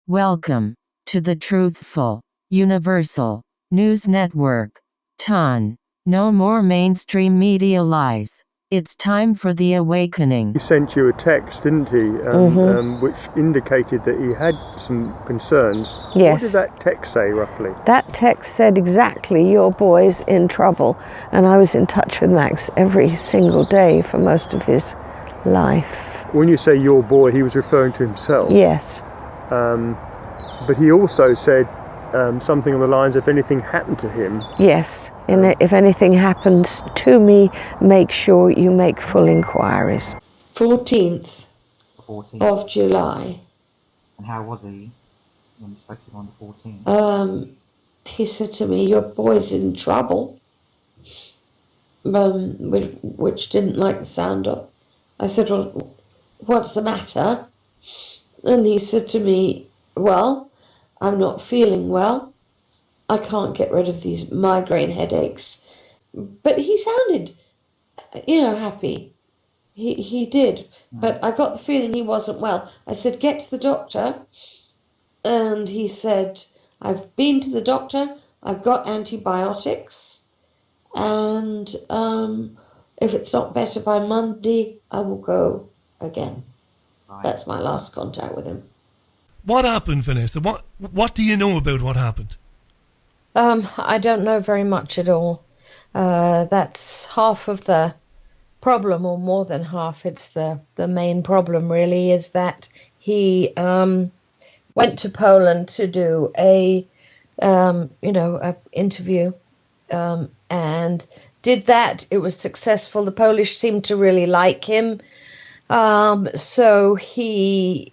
Welcome to the Truthful, Universal News Network. TUNN. No more mainstream media lies. It's time for the awakening. He sent you a text, didn't he? Which indicated that he had some concerns. Yes. What did that text say, roughly? That text said exactly, your boy's in trouble. And I was in touch with Max every single day for most of his life. When you say your boy, he was referring to himself. Yes. But he also said something on the lines, if anything happened to him. Yes. If anything happens to me, make sure you make full inquiries. 14th of July. And how was he when you spoke to him on the 14th? He said to me, your boy's in trouble, which didn't like the sound of. I said, well, what's the matter? And he said to me, well, I'm not feeling well. I can't get rid of these migraine headaches. But he sounded, happy. He did. But I got the feeling he wasn't well. I said, get to the doctor. And he said, I've been to the doctor. I've got antibiotics. And if it's not better by Monday, I will go again. Right. That's my last contact with him. What happened, Vanessa? What do you know about what happened? I don't know very much at all. That's half of the problem, or more than half. It's the main problem, really, is that he went to Poland to do a interview, and did that. It was successful. The Polish seemed to really like him, so he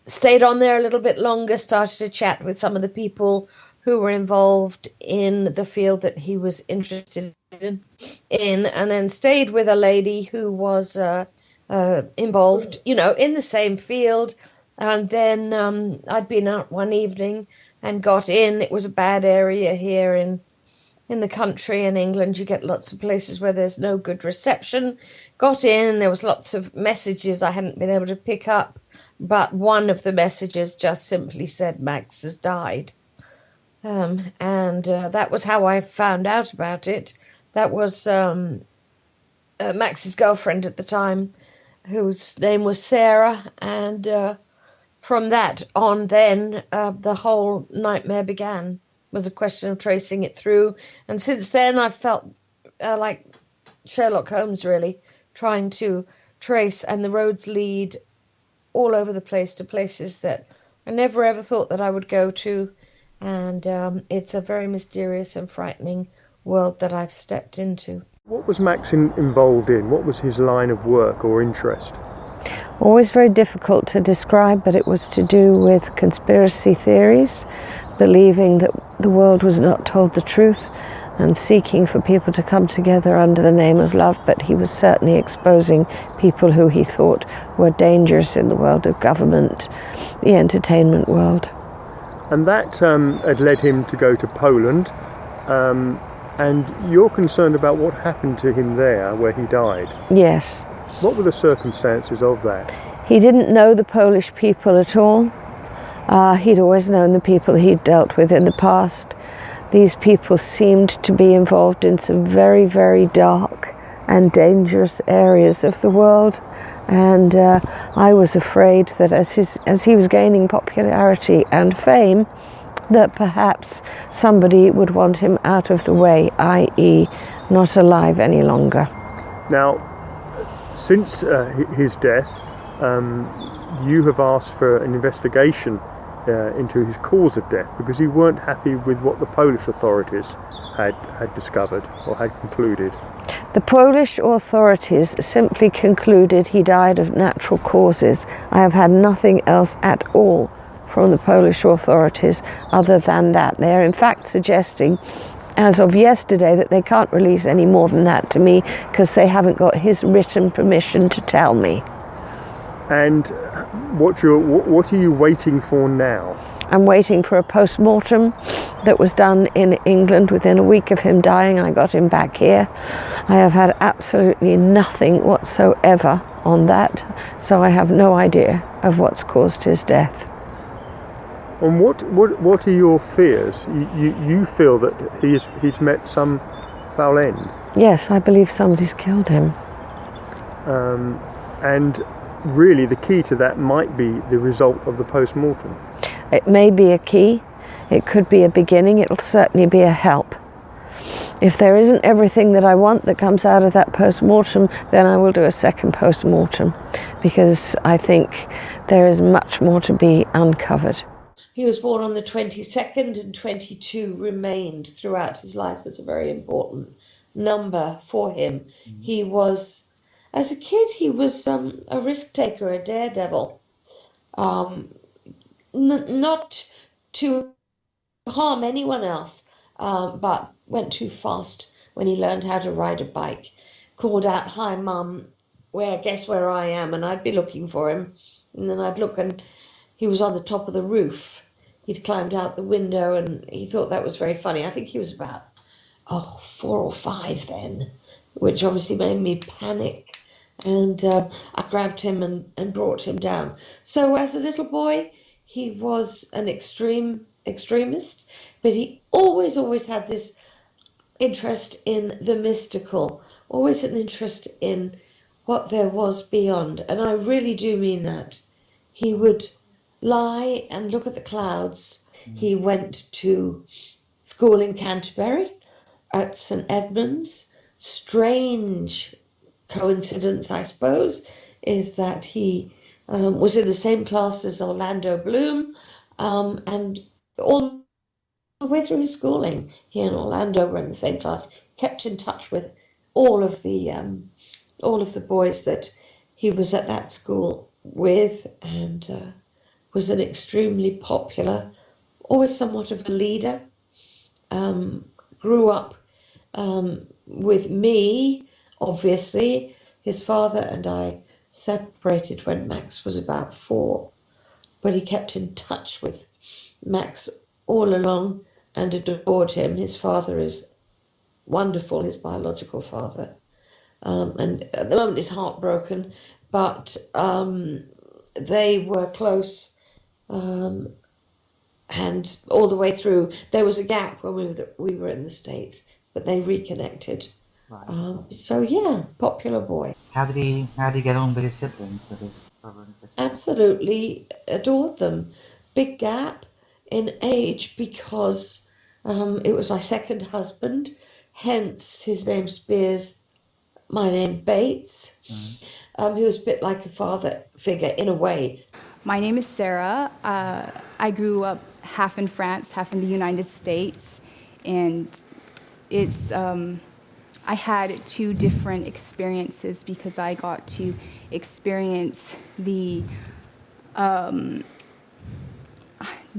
stayed on there a little bit longer, started to chat with some of the people who were involved in the field that he was interested in, and then stayed with a lady who was involved, in the same field. And then I'd been out one evening and got in. It was a bad area here in the country. In England, you get lots of places where there's no good reception. Got in, there was lots of messages I hadn't been able to pick up, but one of the messages just simply said, Max has died. And that was how I found out about it. That was Max's girlfriend at the time, whose name was Sarah, and from that on then, the whole nightmare began. It was a question of tracing it through, and since then I've felt like Sherlock Holmes, really, trying to trace, and the roads lead all over the place to places that I never ever thought that I would go to. And it's a very mysterious and frightening world that I've stepped into. What was Max involved in? What was his line of work or interest? Always very difficult to describe, but it was to do with conspiracy theories, believing that the world was not told the truth, and seeking for people to come together under the name of love. But he was certainly exposing people who he thought were dangerous in the world of government, the entertainment world. And that had led him to go to Poland, and you're concerned about what happened to him there, where he died. Yes. What were the circumstances of that? He didn't know the Polish people at all. He'd always known the people he'd dealt with in the past. These people seemed to be involved in some very, very dark and dangerous areas of the world. And I was afraid that as he was gaining popularity and fame, that perhaps somebody would want him out of the way, i.e. not alive any longer. Now, since his death, you have asked for an investigation into his cause of death, because you weren't happy with what the Polish authorities had discovered or had concluded. The Polish authorities simply concluded he died of natural causes. I have had nothing else at all from the Polish authorities other than that. They are in fact suggesting, as of yesterday, that they can't release any more than that to me because they haven't got his written permission to tell me. And what are you waiting for now? I'm waiting for a post-mortem that was done in England within a week of him dying. I got him back here. I have had absolutely nothing whatsoever on that, so I have no idea of what's caused his death. And what are your fears? You feel that he's met some foul end? Yes, I believe somebody's killed him. And really the key to that might be the result of the post-mortem. It may be a key, it could be a beginning, it'll certainly be a help. If there isn't everything that I want that comes out of that post-mortem, then I will do a second post-mortem, because I think there is much more to be uncovered. He was born on the 22nd, and 22 remained throughout his life as a very important number for him. He was, as a kid, he was a risk taker, a daredevil. Not to harm anyone else, but went too fast when he learned how to ride a bike. Called out, "Hi, Mum, guess where I am?" And I'd be looking for him. And then I'd look, and he was on the top of the roof. He'd climbed out the window, and he thought that was very funny. I think he was about 4 or 5 then, which obviously made me panic. And I grabbed him and brought him down. So as a little boy, he was an extremist, but he always had this interest in the mystical, always an interest in what there was beyond. And I really do mean that. He would lie and look at the clouds. He went to school in Canterbury at St Edmund's. Strange coincidence, I suppose, is that he was in the same class as Orlando Bloom, and all the way through his schooling, he and Orlando were in the same class. Kept in touch with all of the boys that he was at that school with, and was an extremely popular, always somewhat of a leader. Grew up with me, obviously. His father and I separated when Max was about 4, but he kept in touch with Max all along and adored him. His father is wonderful, his biological father, and at the moment he's heartbroken, but they were close, and all the way through. There was a gap when we were in the States, but they reconnected. Right. So yeah, popular boy. How did he get on with his siblings, with his brother and sister? Absolutely adored them. Big gap in age because it was my second husband, hence his name Spiers, my name Bates. He was a bit like a father figure in a way. My name is Sarah. I grew up half in France, half in the United States, and it's I had 2 different experiences because I got to experience the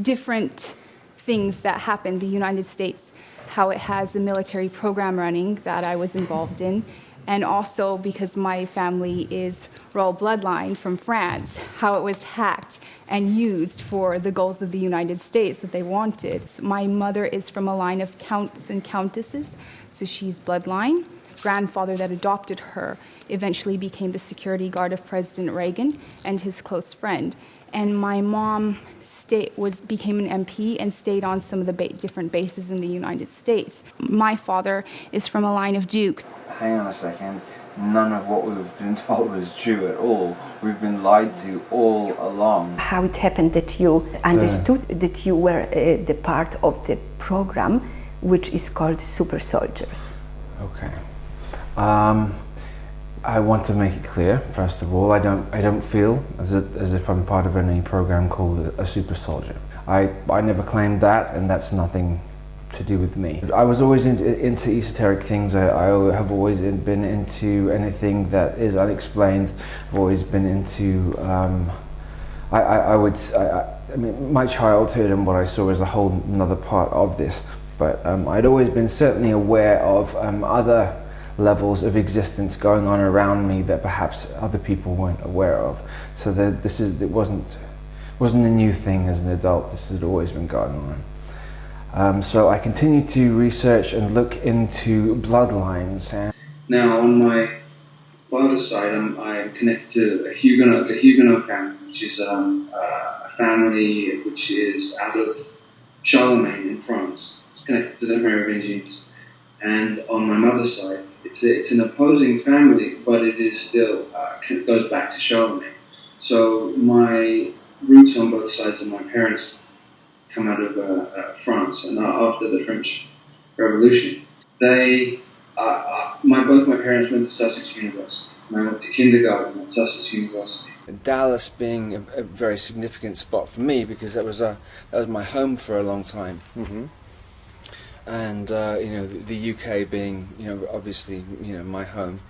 different things that happen. The United States, how it has a military program running that I was involved in, and also because my family is royal bloodline from France, how it was hacked and used for the goals of the United States that they wanted. My mother is from a line of counts and countesses, so she's bloodline. Grandfather that adopted her eventually became the security guard of President Reagan and his close friend. And my mom became an MP and stayed on some of the different bases in the United States. My father is from a line of dukes. Hang on a second. None of what we've been told is true at all. We've been lied to all along. How it happened that you understood that you were the part of the program which is called Super Soldiers? Okay. I want to make it clear, first of all, I don't feel as if I'm part of any program called a super soldier. I never claimed that, and that's nothing to do with me. I was always into esoteric things. I have always been into anything that is unexplained. I've always been into, I mean, my childhood and what I saw is a whole another part of this, but I'd always been certainly aware of other levels of existence going on around me that perhaps other people weren't aware of. So it wasn't a new thing as an adult. This had always been going on. So I continued to research and look into bloodlines. Now, on my father's side, I'm connected to the Huguenot camp, which is a family which is out of Charlemagne in France. It's connected to the Merovingians. And on my mother's side, it's an opposing family, but it is still goes back to Charlemagne. So my roots on both sides of my parents come out of France, and after the French Revolution, both my parents went to Sussex University. And I went to kindergarten at Sussex University. Dallas being a very significant spot for me because that was my home for a long time. Mm-hmm. And the UK being obviously my home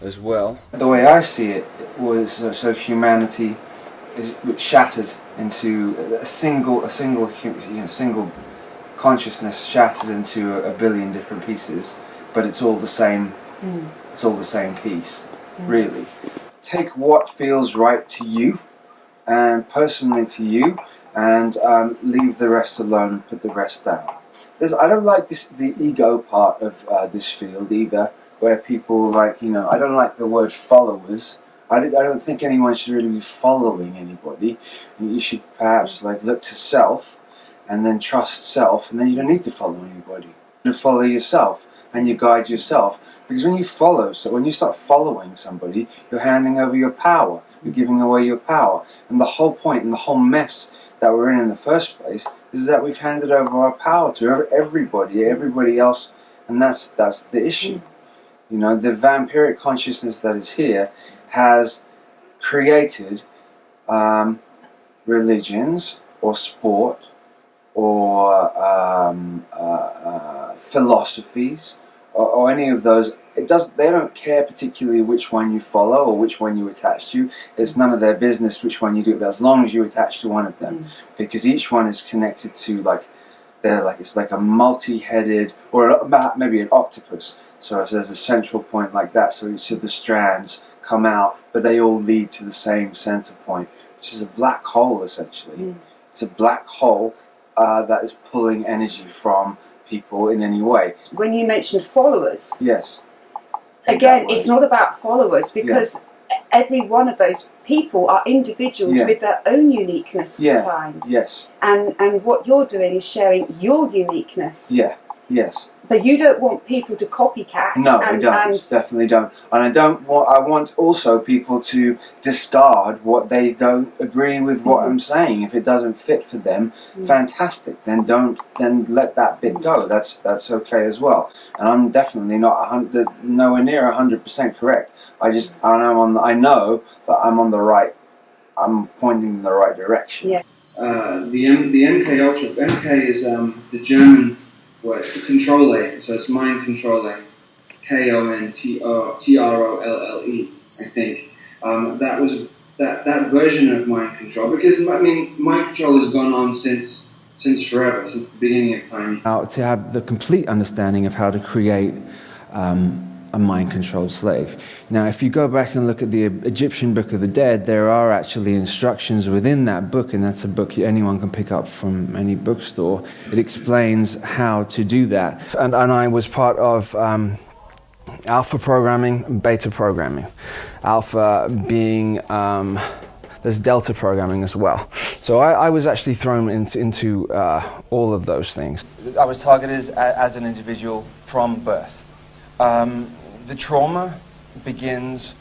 as well. The way I see it was so humanity is shattered into a single consciousness shattered into a billion different pieces, but it's all the same. It's all the same piece, really. Take what feels right to you, and personally to you, and leave the rest alone. Put the rest down. I don't like the ego part of this field either, where people I don't like the word followers. I don't think anyone should really be following anybody. You should perhaps look to self, and then trust self, and then you don't need to follow anybody. You follow yourself, and you guide yourself. Because when you start following somebody, you're handing over your power. You're giving away your power. And the whole point and the whole mess that we're in the first place is that we've handed over our power to everybody else, and that's the issue. The vampiric consciousness that is here has created religions or sport or philosophies or any of those. They don't care particularly which one you follow or which one you attach to. It's none of their business which one you do, but as long as you attach to one of them, because each one is connected to it's like a multi-headed or maybe an octopus. So if there's a central point like that, so each of the strands come out, but they all lead to the same center point, which is a black hole essentially. It's a black hole that is pulling energy from people in any way. When you mentioned followers, yes. Again, it's not about followers because every one of those people are individuals with their own uniqueness to find. Yes. And what you're doing is sharing your uniqueness. Yeah. Yes. But you don't want people to copycat. No, I don't. Definitely don't. And I want also people to discard what they don't agree with what I'm saying. If it doesn't fit for them, fantastic. Then let that bit go. That's okay as well. And I'm definitely nowhere near 100% correct. I know that I'm pointing in the right direction. Yeah. The MK Ultra. MK is the German. Well, it's the control A, so it's mind control A, KONTROLLE, I think. That was that version of mind control, because mind control has gone on since forever, since the beginning of time. Now, to have the complete understanding of how to create a mind-controlled slave. Now, if you go back and look at the Egyptian Book of the Dead, there are actually instructions within that book, and that's a book anyone can pick up from any bookstore. It explains how to do that. And I was part of alpha programming and beta programming. Alpha being, there's delta programming as well. So I was actually thrown into all of those things. I was targeted as an individual from birth. The trauma begins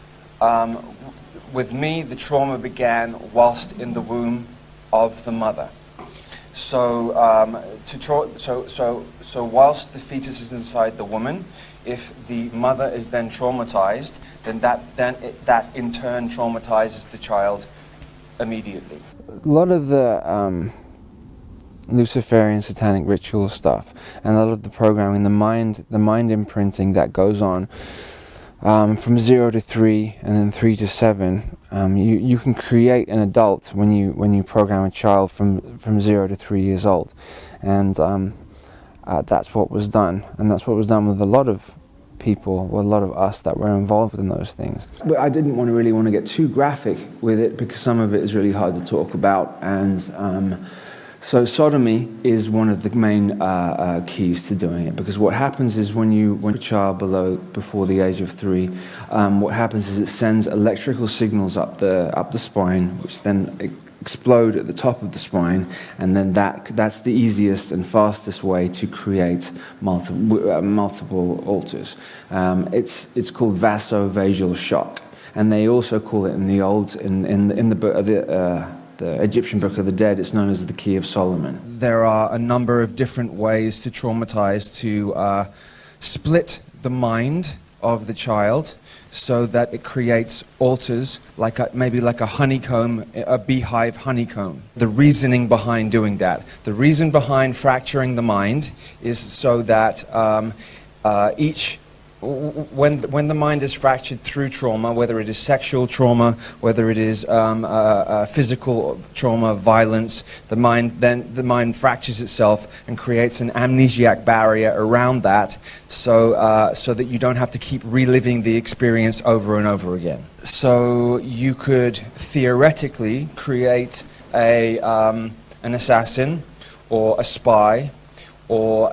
with me. The trauma began whilst in the womb of the mother. So, so whilst the fetus is inside the woman, if the mother is then traumatized, then that in turn traumatizes the child immediately. A lot of the Luciferian satanic ritual stuff, and a lot of the programming, the mind imprinting that goes on from 0 to 3 and then 3 to 7. You can create an adult when you program a child from 0 to 3 years old, and that's what was done, and that's what was done with a lot of people, or a lot of us that were involved in those things. But I didn't really want to get too graphic with it because some of it is really hard to talk about, and so sodomy is one of the main keys to doing it, because what happens is when a child before the age of 3, what happens is it sends electrical signals up the spine, which then explode at the top of the spine, and then that's the easiest and fastest way to create multiple alters. It's called vasovagal shock, and they also call it in the Egyptian Book of the Dead, it's known as the Key of Solomon. There are a number of different ways to traumatize, to split the mind of the child so that it creates alters, maybe like a honeycomb, a beehive honeycomb. The reasoning behind doing that, the reason behind fracturing the mind is so that when the mind is fractured through trauma, whether it is sexual trauma, whether it is physical trauma, violence, the mind fractures itself and creates an amnesiac barrier around that, so that you don't have to keep reliving the experience over and over again. So you could theoretically create an assassin, or a spy, or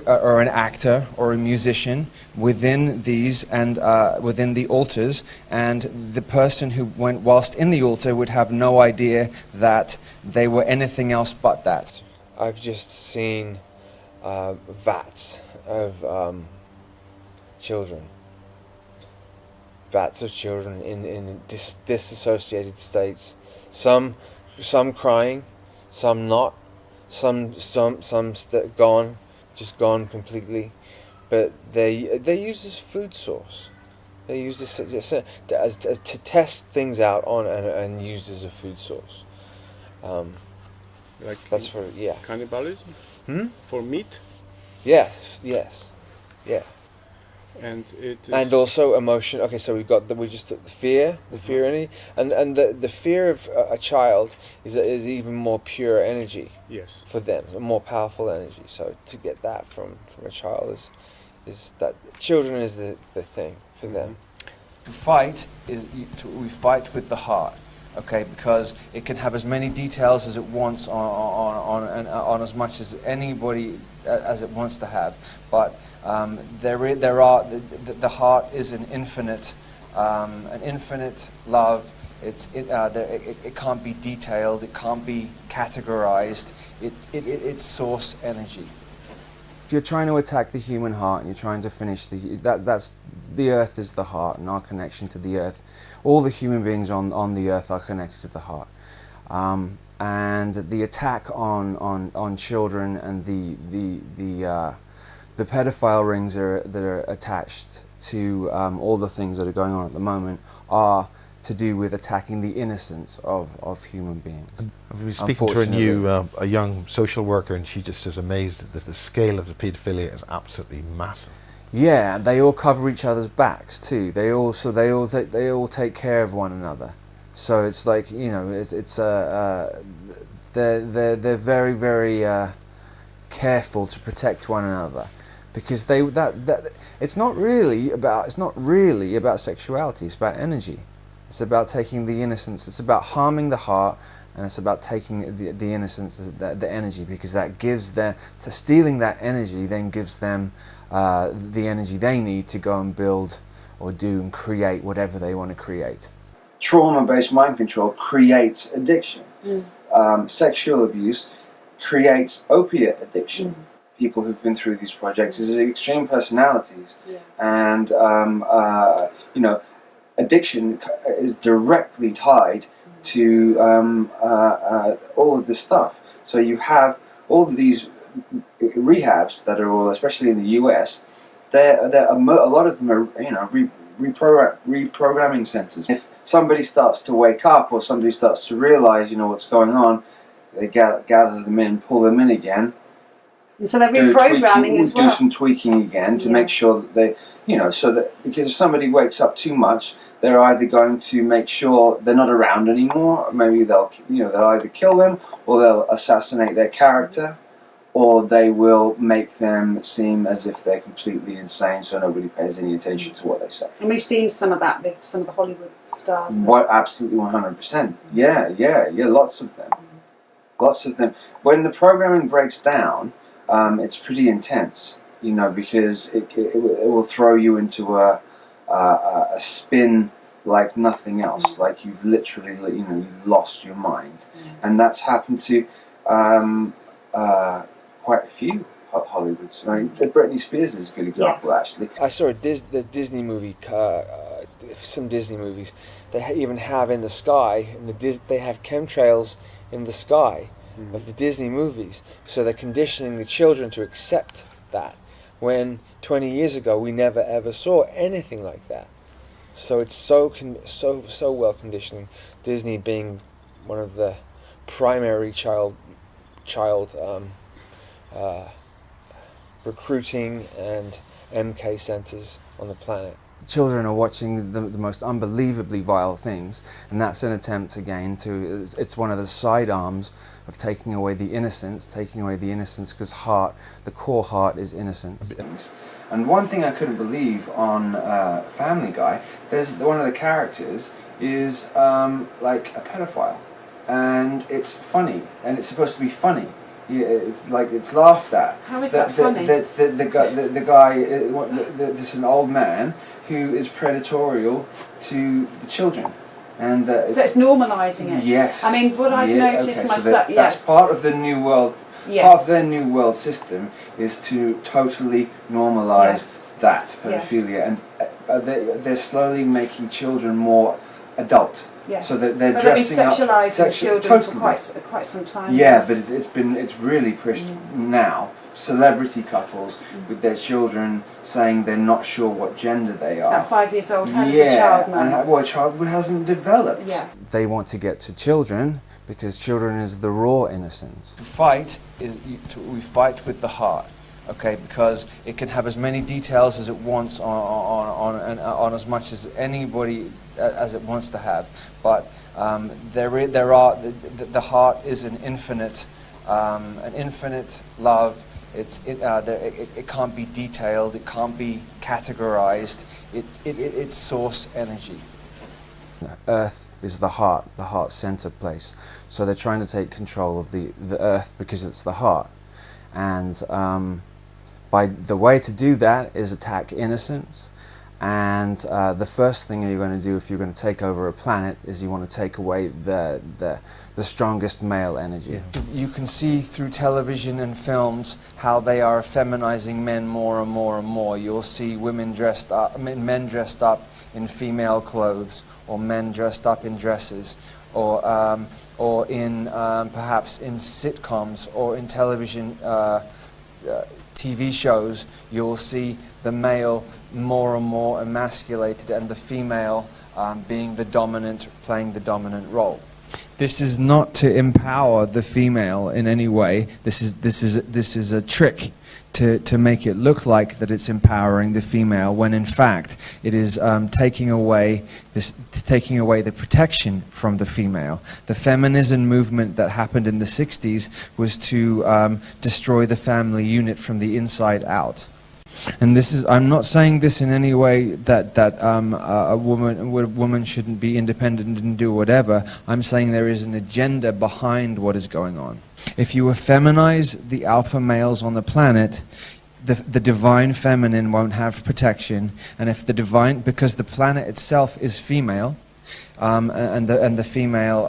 or an actor or a musician within these and within the altars, and the person who went whilst in the altar would have no idea that they were anything else but that. I've just seen vats of children. Vats of children in disassociated states. Some crying, some not, some gone. Just gone completely, but they use this food source. They use this as to test things out on and used as a food source. Like that's for cannibalism. For meat. Yes. And it is and also emotion. Okay, so we've got the fear, and the fear of a child is even more pure energy. Yes. For them, a more powerful energy. So to get that from a child is that children is the thing for them. We fight with the heart. Okay, because it can have as many details as it wants on as much as anybody as it wants to have, but the heart is an infinite love. It can't be detailed. It can't be categorized. It's source energy. If you're trying to attack the human heart and you're trying to finish that's the earth is the heart, and our connection to the earth. All the human beings on the earth are connected to the heart, and the attack on children and the pedophile rings that are attached to all the things that are going on at the moment are to do with attacking the innocence of human beings. I was speaking to a young social worker, and she just is amazed that the scale of the paedophilia is absolutely massive. Yeah, they all cover each other's backs too. They all take care of one another. So it's like, you know, they're very, very careful to protect one another, because it's not really about sexuality. It's about energy. It's about taking the innocence. It's about harming the heart, and it's about taking the innocence, the energy, because that gives stealing that energy then gives them the energy they need to go and build or do and create whatever they want to create. Trauma-based mind control creates addiction. Sexual abuse creates opiate addiction. People who've been through these projects is extreme personalities, and you know, addiction is directly tied to all of this stuff. So you have all of these rehabs that are all, especially in the US, a lot of them are, you know, reprogramming centers. If somebody starts to wake up, or somebody starts to realize, you know, what's going on, they gather them in, pull them in again. And so they're reprogramming as well. Do some tweaking again to make sure that they, you know, so that, because if somebody wakes up too much, they're either going to make sure they're not around anymore, or maybe they'll either kill them, or they'll assassinate their character, or they will make them seem as if they're completely insane, so nobody pays any attention to what they say. And we've seen some of that with some of the Hollywood stars. What, absolutely 100%. Yeah, lots of them. Lots of them. When the programming breaks down, it's pretty intense, you know, because it will throw you into a spin like nothing else, like you've literally, you know, you lost your mind. And that's happened to quite a few Hollywoods. I mean, Britney Spears is a good example, actually. I saw the Disney movie, some Disney movies. They even have in the sky, they have chemtrails in the sky of the Disney movies. So they're conditioning the children to accept that. When 20 years ago we never ever saw anything like that. So it's so well conditioning. Disney being one of the primary child recruiting and MK centers on the planet. Children are watching the most unbelievably vile things, and that's an attempt again to, it's one of the sidearms of taking away the innocence because the core heart is innocent. And one thing I couldn't believe on Family Guy, there's one of the characters is like a pedophile, and it's funny, and it's supposed to be funny. Yeah, it's like it's laughed at. How is that funny? The guy, this is an old man who is predatorial to the children, and so it's normalising it. Yes. I mean, what I've noticed myself. So that's part of the New World. Yes. Part of their New World system is to totally normalise that pedophilia, and they're slowly making children more adult. Yeah. So that they're but dressing up sexualising children for quite some time. Yeah, but it's really pushed now. Celebrity couples with their children saying they're not sure what gender they are. At 5 years old, how does a child know? And a child who hasn't developed. Yeah. They want to get to children because children is the raw innocence. Fight is we fight with the heart. Okay, because it can have as many details as it wants on as much as anybody as it wants to have, but the heart is an infinite love. It can't be detailed. It can't be categorized. It's source energy. Earth is the heart center place. So they're trying to take control of the earth because it's the heart, and by the way to do that is attack innocence. And the first thing you're going to do if you're going to take over a planet is you want to take away the strongest male energy. Yeah. You can see through television and films how they are feminizing men more and more and more. You'll see men dressed up in female clothes, or men dressed up in dresses, or in perhaps in sitcoms or in television TV shows. You'll see the male more and more emasculated, and the female playing the dominant role. This is not to empower the female in any way. This is a trick to make it look like that it's empowering the female, when in fact it is taking away the protection from the female. The feminism movement that happened in the 60s was to destroy the family unit from the inside out. And I'm not saying this in any way that a woman shouldn't be independent and do whatever. I'm saying there is an agenda behind what is going on. If you effeminize the alpha males on the planet, the divine feminine won't have protection, and if because the planet itself is female, and the female,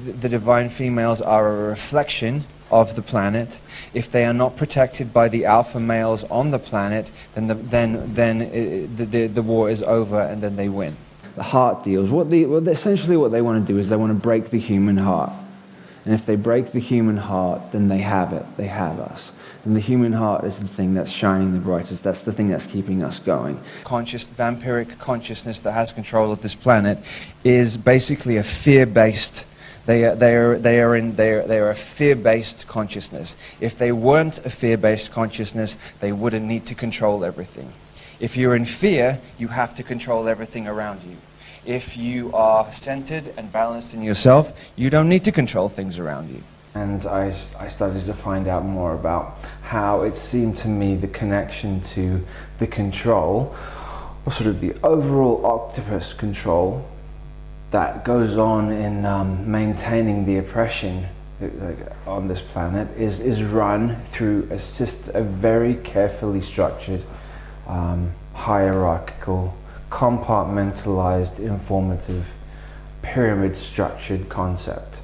the divine females are a reflection of the planet. If they are not protected by the alpha males on the planet, then the war is over, and then they win. The heart deals. Essentially what they want to do is they want to break the human heart. And if they break the human heart, then they have it. They have us. And the human heart is the thing that's shining the brightest. That's the thing that's keeping us going. Vampiric consciousness that has control of this planet is basically a fear-based. They are a fear-based consciousness. If they weren't a fear-based consciousness, they wouldn't need to control everything. If you're in fear, you have to control everything around you. If you are centered and balanced in yourself, you don't need to control things around you. And I started to find out more about how it seemed to me the connection to the control, or sort of the overall octopus control that goes on in maintaining the oppression on this planet is run through a very carefully structured, hierarchical compartmentalized, informative, pyramid-structured concept.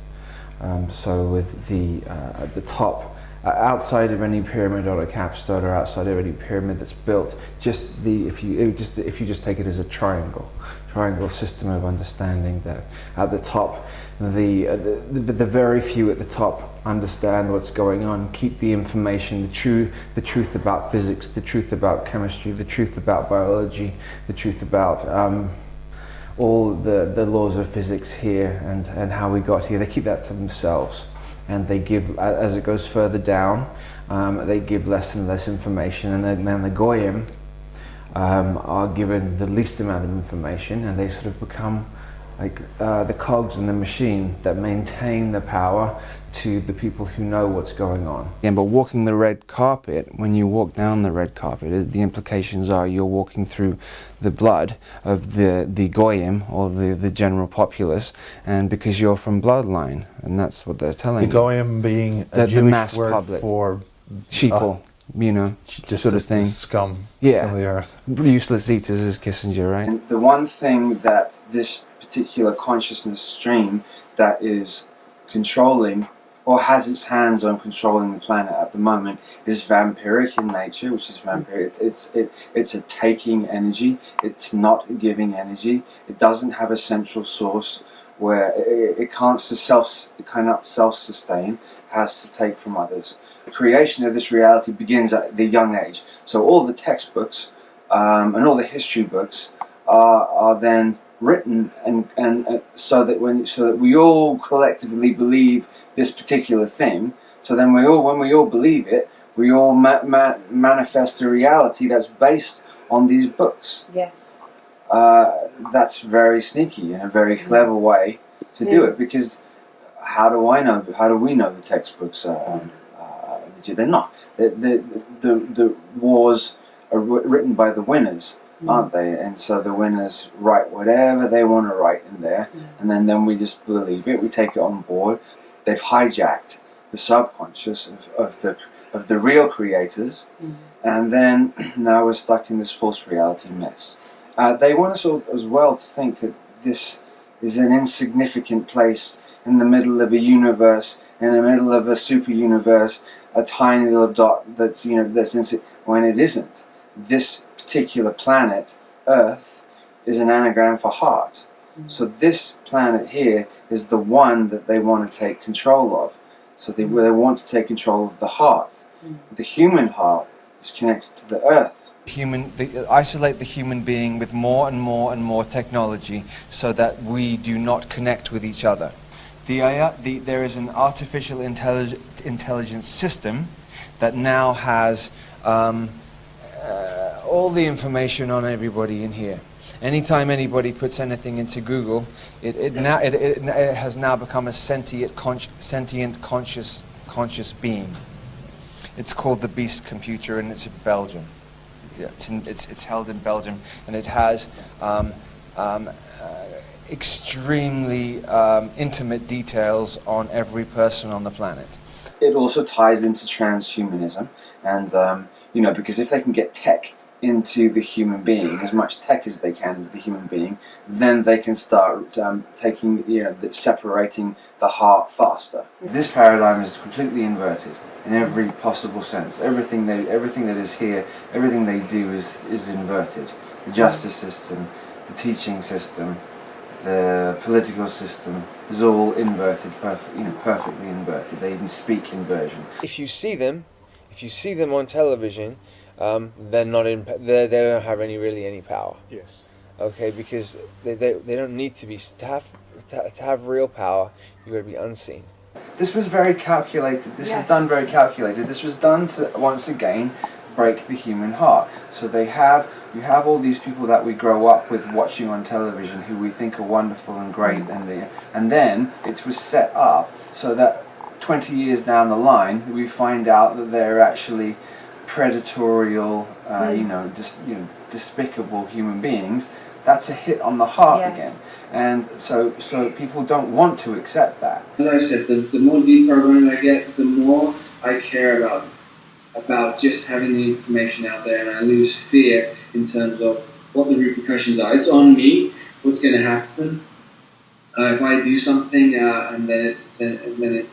So with the at the top, outside of any pyramid or a capstone, or outside of any pyramid that's built, if you just take it as a triangle system of understanding, that at the top, the very few at the top understand what's going on, keep the information, the truth about physics, the truth about chemistry, the truth about biology, the truth about all the laws of physics here and how we got here. They keep that to themselves, and they give, as it goes further down, they give less and less information, and then the Goyim are given the least amount of information, and they sort of become like the cogs in the machine that maintain the power to the people who know what's going on. Yeah, but walking the red carpet, when you walk down the red carpet, the implications are you're walking through the blood of the Goyim, or the general populace, and because you're from bloodline, and that's what they're telling you. The Goyim being a the Jewish mass word public for sheeple, you know, just sort of thing. Scum yeah. of the earth. Useless eaters is Kissinger, right? And the one thing that this particular consciousness stream that is controlling, or has its hands on controlling the planet at the moment, is vampiric in nature, which is vampiric. It's a taking energy. It's not giving energy. It doesn't have a central source where it cannot self-sustain. It has to take from others. The creation of this reality begins at the young age. So all the textbooks and all the history books are then written and so that we all collectively believe this particular thing. So then when we all believe it, we all manifest a reality that's based on these books. Yes. That's very sneaky and a very clever way to do it, because how do we know the textbooks are legit? They're not. The wars are written by the winners, aren't they? And so the winners write whatever they want to write in there, and then we just believe it. We take it on board. They've hijacked the subconscious of the real creators, and then now we're stuck in this false reality mess. They want us all as well to think that this is an insignificant place in the middle of a universe, in the middle of a super universe, a tiny little dot that's when it isn't. This particular planet, Earth, is an anagram for heart. So this planet here is the one that they want to take control of. So they want to take control of the heart. The human heart is connected to the Earth. Isolate the human being with more and more and more technology, so that we do not connect with each other. There is an artificial intelligence system that now has all the information on everybody in here. Anytime anybody puts anything into Google, it has now become a sentient conscious being. It's called the Beast Computer, and it's in Belgium. It's held in Belgium, and it has extremely intimate details on every person on the planet. It also ties into transhumanism, and because if they can get tech into the human being, as much tech as they can into the human being, then they can start separating the heart faster. This paradigm is completely inverted in every possible sense. Everything that is here, everything they do is inverted. The justice system, the teaching system, the political system is all inverted, perfectly inverted. They even speak inversion. If you see them on television, they're not in. They don't have any power. Yes. Okay, because they don't need to be to have real power. You got to be unseen. This was very calculated. This is done very calculated. This was done to once again break the human heart. So you have all these people that we grow up with watching on television, who we think are wonderful and great, and then it was set up so that 20 years down the line we find out that they're actually predatorial, despicable human beings. That's a hit on the heart again. And so people don't want to accept that. As I said, the more deprogrammed I get, the more I care about just having the information out there, and I lose fear in terms of what the repercussions are. It's on me what's going to happen. If I do something and then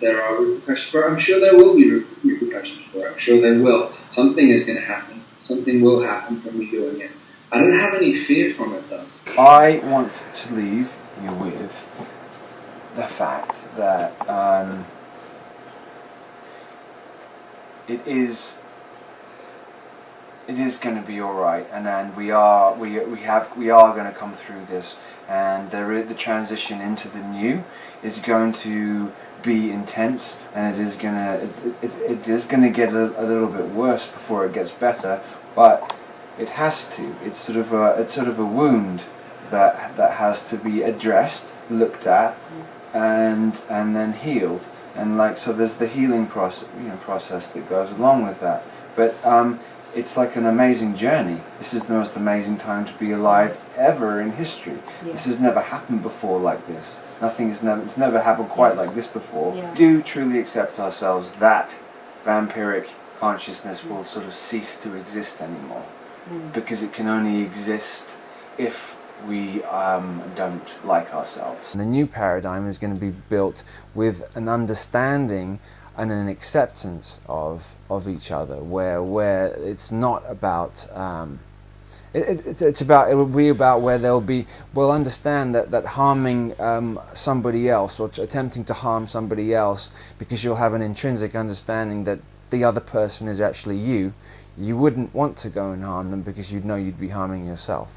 there are repercussions for it, I'm sure there will be repercussions for it. I'm sure there will. Something is going to happen. Something will happen from me doing it. I don't have any fear from it though. I want to leave you with the fact that it is going to be all right, and we are going to come through this, and the transition into the new is going to be intense, and it is going to get a little bit worse before it gets better, but it has to. It's sort of a wound that has to be addressed, looked at, and then healed, and so there's the healing process that goes along with that, but it's like an amazing journey. This is the most amazing time to be alive ever in history. Yeah. This has never happened before like this. It's never happened quite like this before. Yeah. We do truly accept ourselves that vampiric consciousness will sort of cease to exist anymore, because it can only exist if we don't like ourselves. And the new paradigm is going to be built with an understanding and an acceptance of each other, where it's not about it will be about where we'll understand that harming somebody else, or attempting to harm somebody else, because you'll have an intrinsic understanding that the other person is actually you wouldn't want to go and harm them, because you'd know you'd be harming yourself.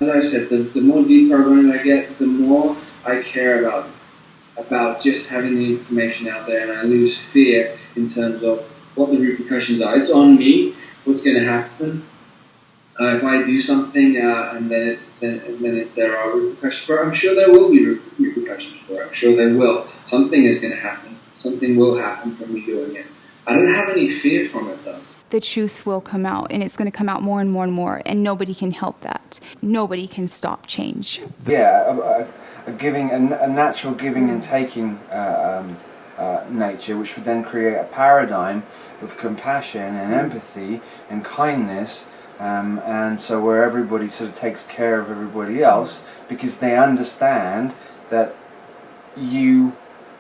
As I said, the more deprogramming I get, the more I care about just having the information out there, and I lose fear in terms of what the repercussions are. It's on me what's going to happen. If I do something and then there are repercussions for it, I'm sure there will be repercussions for it. I'm sure there will. Something is going to happen. Something will happen from me doing it. I don't have any fear from it though. The truth will come out, and it's going to come out more and more and more, and nobody can help that. Nobody can stop change. Yeah, a natural giving and taking nature, which would then create a paradigm of compassion and empathy and kindness, and so where everybody sort of takes care of everybody else, because they understand that you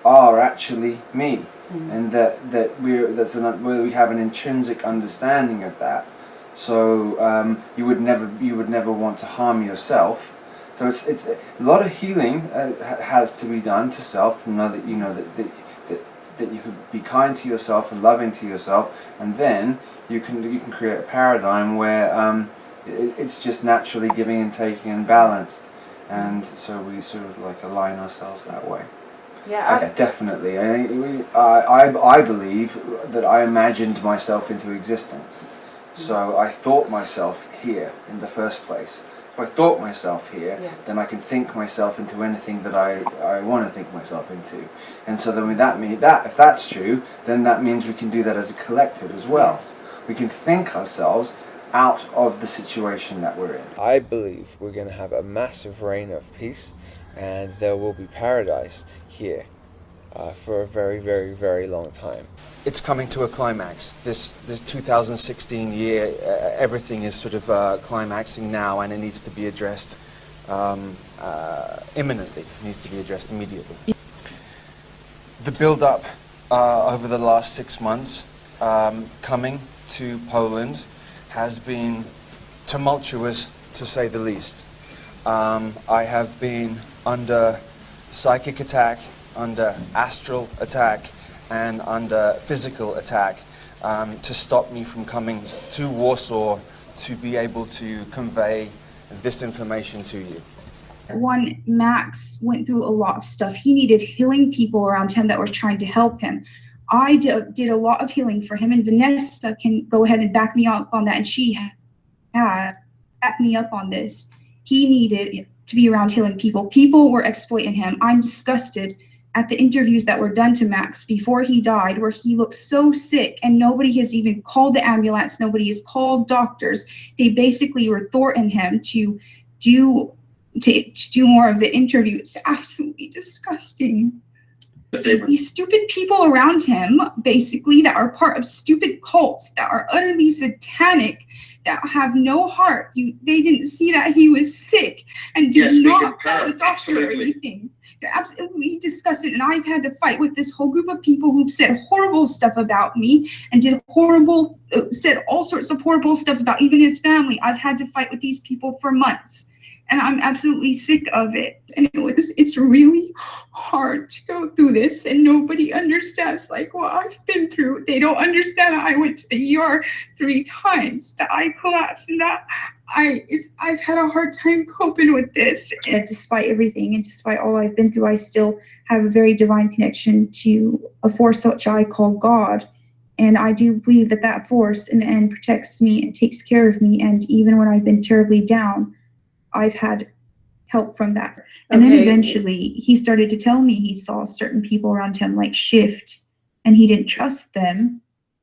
are actually me. And that we have an intrinsic understanding of that. So you would never want to harm yourself. So it's a lot of healing has to be done to self, to know that that you could be kind to yourself and loving to yourself, and then you can create a paradigm where it's just naturally giving and taking and balanced, and so we sort of like align ourselves that way. Yeah, definitely. I believe that I imagined myself into existence. So I thought myself here in the first place. If I thought myself here, then I can think myself into anything that I want to think myself into. And so then if that's true, then that means we can do that as a collective as well. Yes. We can think ourselves out of the situation that we're in. I believe we're going to have a massive reign of peace, and there will be paradise here for a very, very, very long time. It's coming to a climax. This 2016 year, everything is sort of climaxing now, and it needs to be addressed imminently. It needs to be addressed immediately. The build-up over the last 6 months coming to Poland has been tumultuous, to say the least. I have been under psychic attack, under astral attack, and under physical attack to stop me from coming to Warsaw to be able to convey this information to you. One, Max went through a lot of stuff. He needed healing people around him that were trying to help him. I did a lot of healing for him, and Vanessa can go ahead and back me up on that, and she has backed me up on this. He needed to be around healing people. People were exploiting him. I'm disgusted at the interviews that were done to Max before he died, where he looked so sick, and nobody has even called the ambulance. Nobody has called doctors. They basically were thwarting him to do more of the interview. It's absolutely disgusting. these stupid people around him, basically, that are part of stupid cults that are utterly satanic, that have no heart. They didn't see that he was sick and did not call the doctor or anything. They're absolutely disgusted, and I've had to fight with this whole group of people who've said horrible stuff about me and said all sorts of horrible stuff about even his family. I've had to fight with these people for months. And I'm absolutely sick of it. And it's really hard to go through this, and nobody understands like what I've been through. They don't understand that I went to the ER 3 times, that I collapsed, and that I've had a hard time coping with this. And despite everything and despite all I've been through, I still have a very divine connection to a force which I call God. And I do believe that that force in the end protects me and takes care of me. And even when I've been terribly down, I've had help from that. And then eventually he started to tell me he saw certain people around him like shift, and he didn't trust them.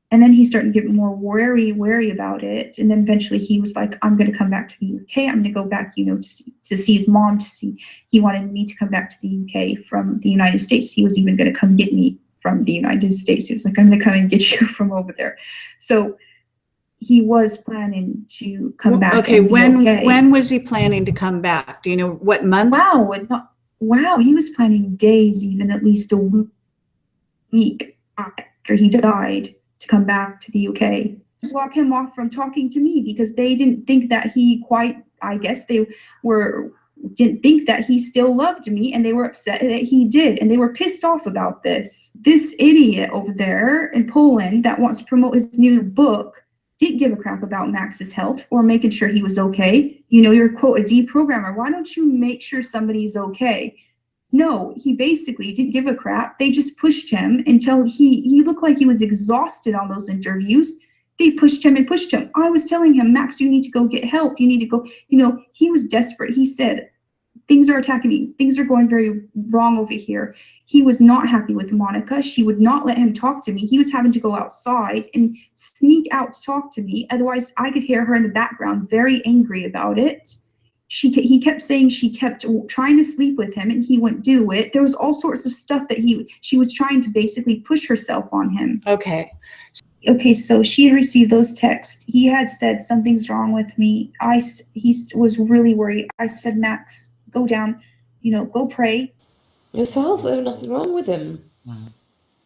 And then he started to get more wary about it. And then eventually he was like, I'm going to come back to the UK. I'm going to go back, to see his mom, he wanted me to come back to the UK from the United States. He was even going to come get me from the United States. He was like, I'm going to come and get you from over there. So he was planning to come back. Okay, when was he planning to come back? Do you know what month? Wow, he was planning days, even at least a week after he died, to come back to the UK. Block him off from talking to me because they didn't think that didn't think that he still loved me, and they were upset that he did, and they were pissed off about this. This idiot over there in Poland that wants to promote his new book didn't give a crap about Max's health or making sure he was okay. You're quote a deprogrammer. Why don't you make sure somebody's okay? No, he basically didn't give a crap. They just pushed him until he looked like he was exhausted on those interviews. They pushed him and pushed him. I was telling him, Max, you need to go get help. You need to go, he was desperate. He said, things are attacking me. Things are going very wrong over here. He was not happy with Monica. She would not let him talk to me. He was having to go outside and sneak out to talk to me. Otherwise, I could hear her in the background, very angry about it. He kept saying she kept trying to sleep with him and he wouldn't do it. There was all sorts of stuff that she was trying to basically push herself on him. Okay, so she had received those texts. He had said something's wrong with me. He was really worried. I said, Max, go down, go pray. Yourself, there was nothing wrong with him.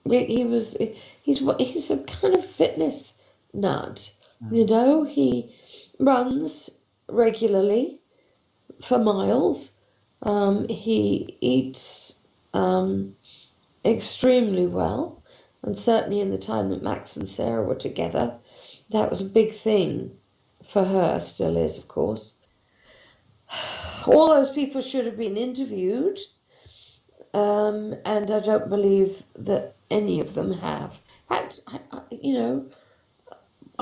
He's a kind of fitness nut. He runs regularly for miles. He eats extremely well, and certainly in the time that Max and Sarah were together, that was a big thing for her, still is, of course. All those people should have been interviewed, and I don't believe that any of them have. I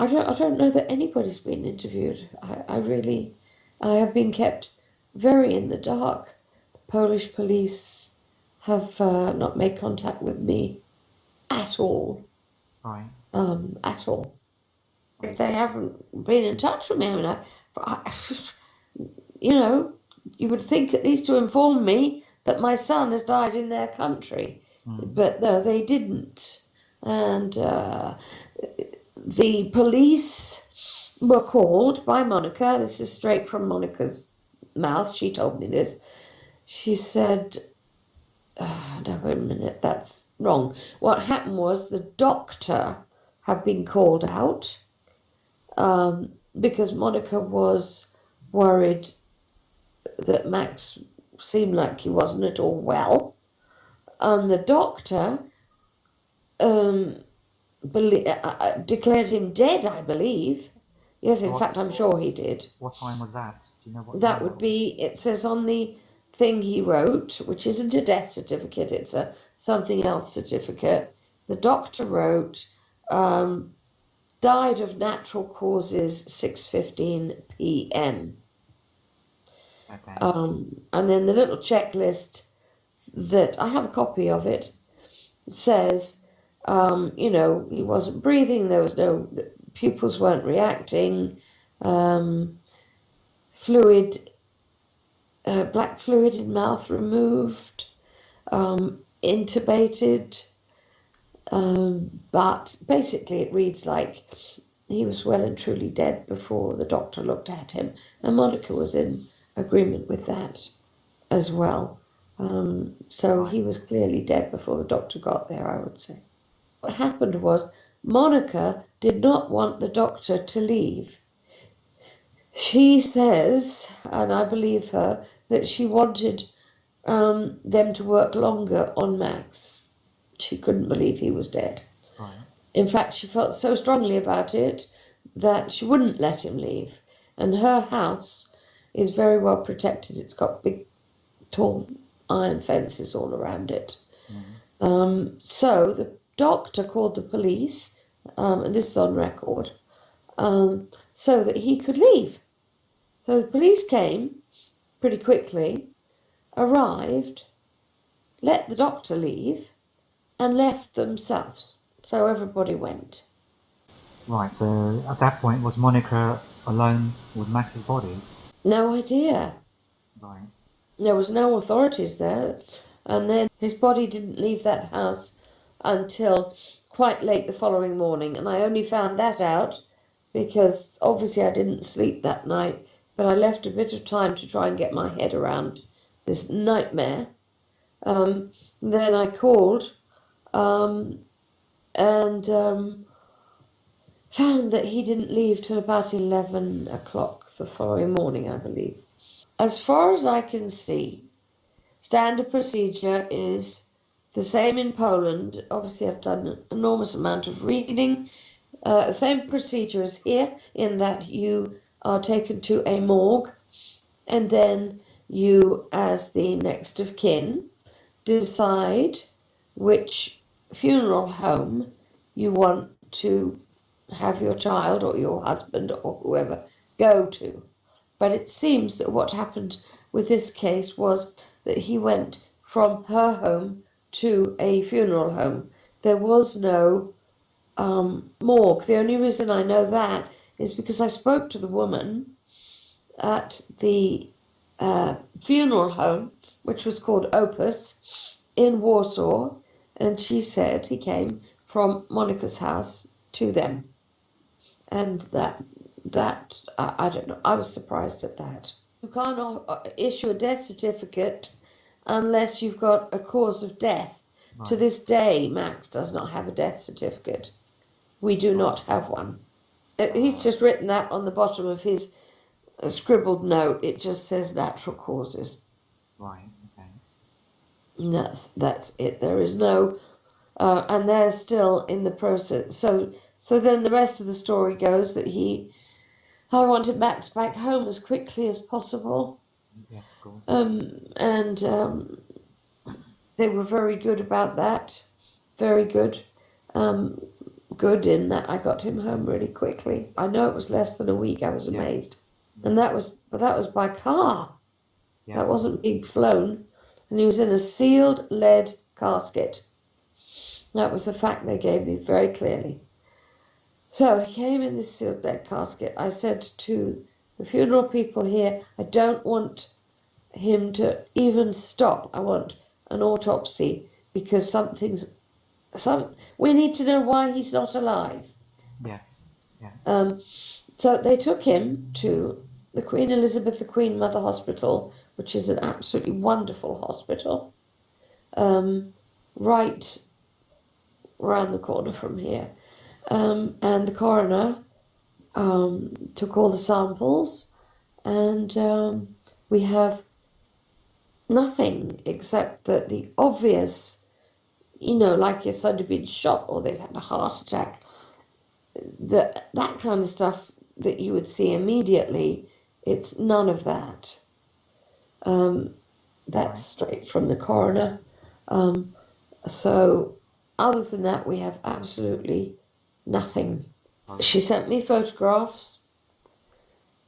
don't know that anybody's been interviewed. I have been kept very in the dark. The Polish police have not made contact with me at all. Right. At all. If they haven't been in touch with me, you would think at least to inform me that my son has died in their country. But no, they didn't. And the police were called by Monica. This is straight from Monica's mouth. She told me this. She said, no, wait a minute, that's wrong. What happened was the doctor had been called out because Monica was worried that Max seemed like he wasn't at all well, and the doctor declared him dead, I believe. Yes, in fact, I'm sure he did. What time was that? Do you know what that would be, it says on the thing he wrote, which isn't a death certificate, it's a something else certificate. The doctor wrote, died of natural causes, 6:15 p.m. Okay. And then the little checklist that I have a copy of it says, he wasn't breathing, there was no, the pupils weren't reacting, fluid, black fluid in mouth removed, intubated, but basically it reads like he was well and truly dead before the doctor looked at him, and Monica was in agreement with that as well. So he was clearly dead before the doctor got there, I would say. What happened was Monica did not want the doctor to leave. She says, and I believe her, that she wanted them to work longer on Max. She couldn't believe he was dead. Right. In fact, she felt so strongly about it that she wouldn't let him leave. And her house is very well protected. It's got big, tall iron fences all around it. So the doctor called the police, and this is on record, so that he could leave. So the police came pretty quickly, arrived, let the doctor leave, and left themselves. So everybody went. Right, so at that point, was Monica alone with Max's body? No idea. Right. There was no authorities there. And then his body didn't leave that house until quite late the following morning. And I only found that out because obviously I didn't sleep that night, but I left a bit of time to try and get my head around this nightmare. Then I called and found that he didn't leave till about 11 o'clock the following morning, I believe. As far as I can see, standard procedure is the same in Poland. Obviously, I've done an enormous amount of reading. Same procedure as here, in that you are taken to a morgue, and then you, as the next of kin, decide which funeral home you want to have your child or your husband or whoever go to. But it seems that what happened with this case was that he went from her home to a funeral home. There was no morgue. The only reason I know that is because I spoke to the woman at the funeral home, which was called Opus, in Warsaw, and she said he came from Monica's house to them. And that I don't know, I was surprised at that. You can't issue a death certificate unless you've got a cause of death. Right. To this day, Max does not have a death certificate. We do not have one. He's just written that on the bottom of his scribbled note. It just says natural causes. Right, okay. And that's it. There is no, and they're still in the process. So then the rest of the story goes that I wanted Max back home as quickly as possible. Yeah, cool. They were very good about that. Very good. Good in that I got him home really quickly. I know it was less than a week. I was amazed. And that was by car. Yeah. That wasn't being flown. And he was in a sealed lead casket. That was a fact they gave me very clearly. So he came in this sealed lead casket. I said to the funeral people here, I don't want him to even stop. I want an autopsy because we need to know why he's not alive. Yes. Yeah. So they took him to the Queen Elizabeth, the Queen Mother Hospital, which is an absolutely wonderful hospital, right around the corner from here. And the coroner took all the samples, and we have nothing except that the obvious, like if somebody had been shot or they'd had a heart attack, that kind of stuff that you would see immediately. It's none of that. That's straight from the coroner. So other than that, we have absolutely nothing. She sent me photographs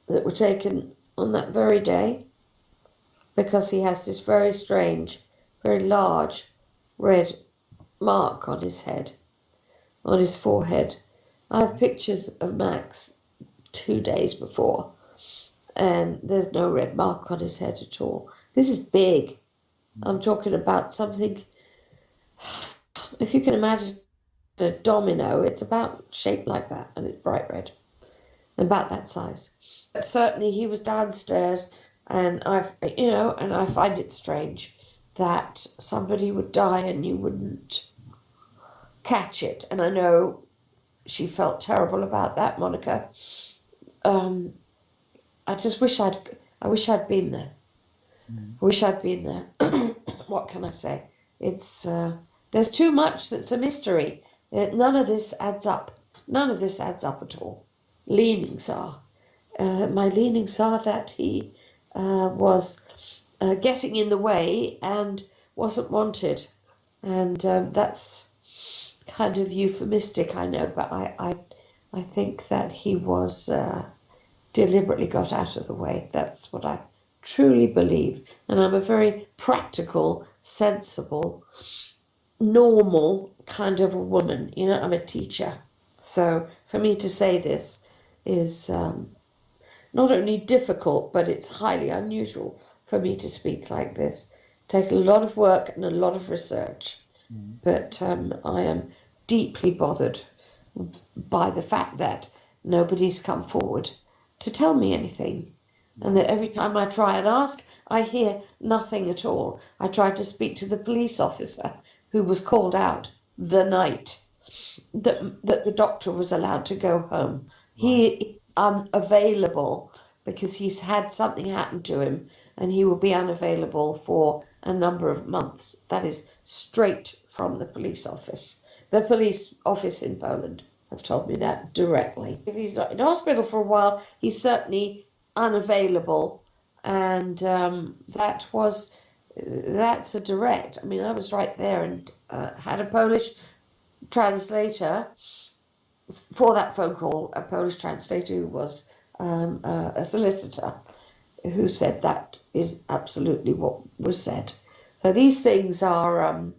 that were taken on that very day, because he has this very strange, very large red mark on his head, on his forehead. I have pictures of Max 2 days before, and there's no red mark on his head at all. This is big. I'm talking about something if you can imagine a domino, it's about shaped like that, and it's bright red, about that size. But certainly he was downstairs, and I find it strange that somebody would die and you wouldn't catch it. And I know she felt terrible about that, Monica. I just wish I wish I'd been there. I wish I'd been there. What can I say? It's there's too much that's a mystery. None of this adds up. None of this adds up at all. Leanings are. My leanings are that he was getting in the way and wasn't wanted. And that's kind of euphemistic, I know, but I think that he was deliberately got out of the way. That's what I truly believe. And I'm a very practical, sensible, normal kind of a woman. You know, I'm a teacher. So for me to say this is not only difficult, but it's highly unusual for me to speak like this. Take a lot of work and a lot of research. But I am deeply bothered by the fact that nobody's come forward to tell me anything. And that every time I try and ask, I hear nothing at all. I tried to speak to the police officer who was called out the night that the doctor was allowed to go home. He is unavailable because he's had something happen to him, and he will be unavailable for a number of months. That is straight from the police office. The police office in Poland have told me that directly. If he's not in hospital for a while, he's certainly unavailable, and that's a direct. I mean, I was right there and had a Polish translator for that phone call, a Polish translator who was a solicitor, who said that is absolutely what was said. So these things are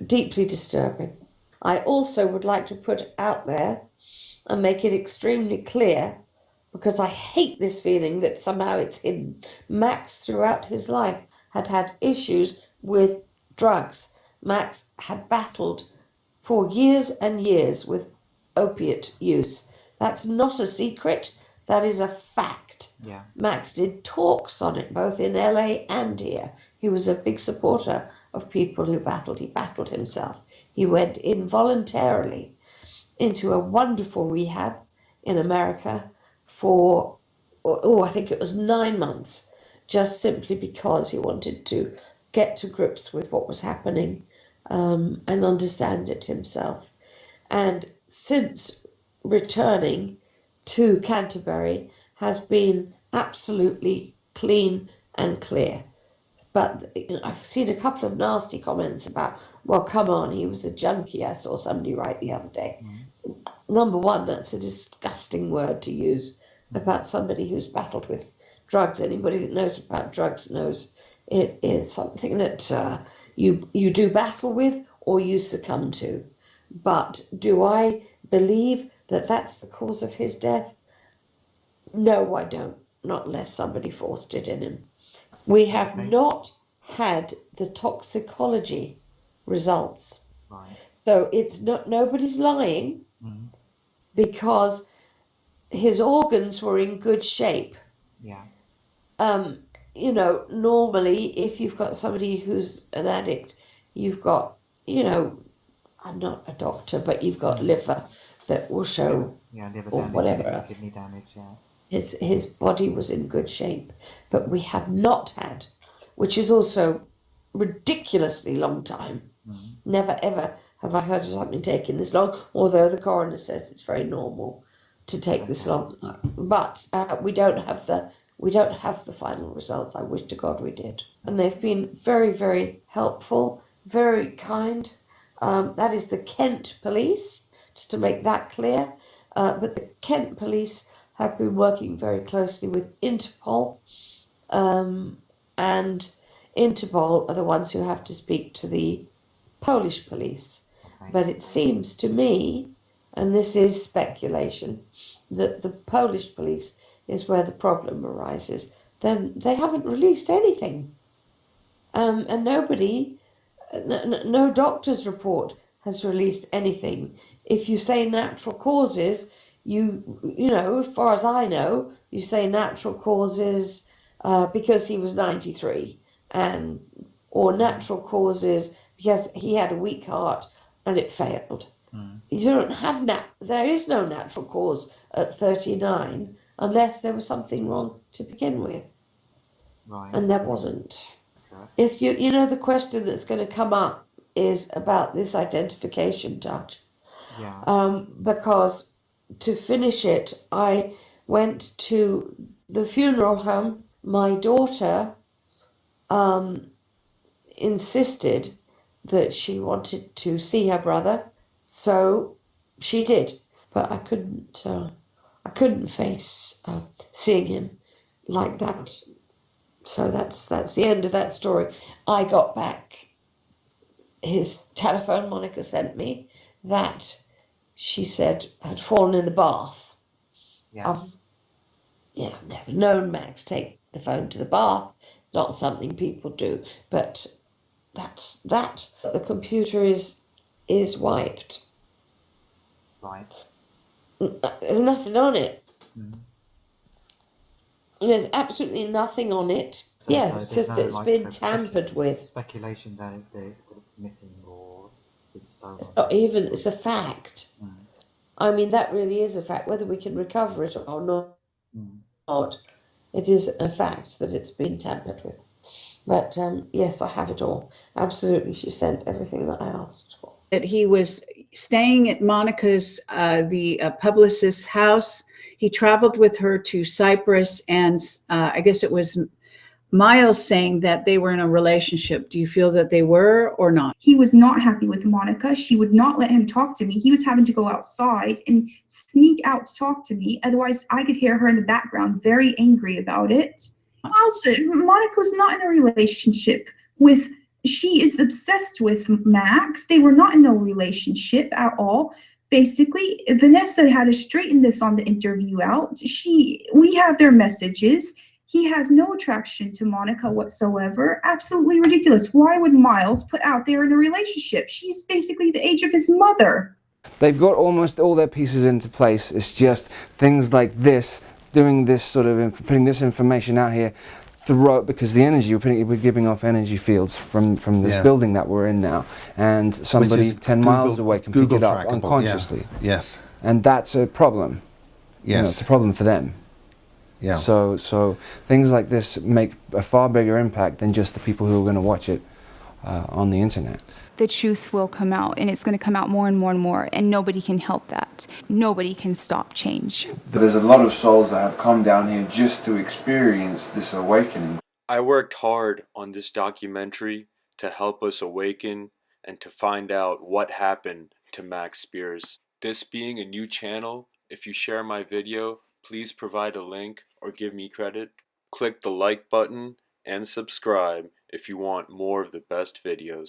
deeply disturbing. I also would like to put out there and make it extremely clear, because I hate this feeling that somehow it's hidden. Max, throughout his life, had issues with drugs. Max had battled for years and years with opiate use. That's not a secret. That is a fact. Yeah. Max did talks on it, both in LA and here. He was a big supporter of people who battled. He battled himself. He went involuntarily into a wonderful rehab in America for, I think it was 9 months, just simply because he wanted to get to grips with what was happening and understand it himself. And since returning to Canterbury has been absolutely clean and clear. But I've seen a couple of nasty comments about, well, come on, he was a junkie. I saw somebody write the other day. Number one, that's a disgusting word to use about somebody who's battled with drugs. Anybody that knows about drugs knows it is something that you do battle with or you succumb to. But do I believe that that's the cause of his death? No, I don't. Not unless somebody forced it in him. We have not had the toxicology results. Right. So it's not, nobody's lying because his organs were in good shape. Yeah. Normally if you've got somebody who's an addict, you've got, I'm not a doctor, but you've got liver that will show, liver or damage, whatever. kidney damage, yeah. His body was in good shape, but we have not had, which is also ridiculously long time. Never ever have I heard of something taking this long, although the coroner says it's very normal to take this long. But we don't have the final results. I wish to God we did. And they've been very, very helpful, very kind. That is the Kent police, just to make that clear. But the Kent police have been working very closely with Interpol, and Interpol are the ones who have to speak to the Polish police. But it seems to me, and this is speculation, that the Polish police is where the problem arises. Then they haven't released anything. And nobody no doctor's report has released anything. If you say natural causes, you know, as far as I know, you say natural causes because he was 93, or natural causes because he had a weak heart and it failed. You don't have there is no natural cause at 39 unless there was something wrong to begin with. Right. And there wasn't. Okay. If you know, the question that's going to come up is about this identification touch. Yeah. Because to finish it, I went to the funeral home. My daughter insisted that she wanted to see her brother, so she did. But I couldn't face seeing him like that. So that's the end of that story. I got back his telephone Monica sent me that she said had fallen in the bath. Yeah. I've never known Max take the phone to the bath. It's not something people do, but that's that. The computer is wiped. Right. There's nothing on it. Mm. There's absolutely nothing on it. So, Yeah, so it's there's just no, it's like, been tampered with. speculation that it's missing or been stolen. It's not even, it's a fact. Mm. I mean, that really is a fact. Whether we can recover it or not, it is a fact that it's been tampered with. But yes, I have it all. Absolutely, she sent everything that I asked for. That he was staying at Monica's, the publicist's house. He traveled with her to Cyprus, and I guess it was Miles saying that they were in a relationship. Do you feel that they were or not? He was not happy with Monica. She would not let him talk to me. He was having to go outside and sneak out to talk to me. Otherwise, I could hear her in the background, very angry about it. Also, Monica was not in a relationship with, she is obsessed with Max. They were not in no relationship at all. Basically, Vanessa had to straighten this on the interview out. We have their messages. He has no attraction to Monica whatsoever. Absolutely ridiculous. Why would Miles put out there in a relationship? She's basically the age of his mother. They've got almost all their pieces into place. It's just things like this, doing this sort of, putting this information out here, because the energy we're giving off energy fields from this building that we're in now, and somebody 10 miles away can pick it up unconsciously. Yes. And that's a problem. Yes. You know, it's a problem for them. Yeah. So things like this make a far bigger impact than just the people who are going to watch it on the internet. The truth will come out, and it's going to come out more and more and more, and nobody can help that. Nobody can stop change. There's a lot of souls that have come down here just to experience this awakening. I worked hard on this documentary to help us awaken and to find out what happened to Max Spiers. This being a new channel, if you share my video, please provide a link or give me credit. Click the like button and subscribe if you want more of the best videos.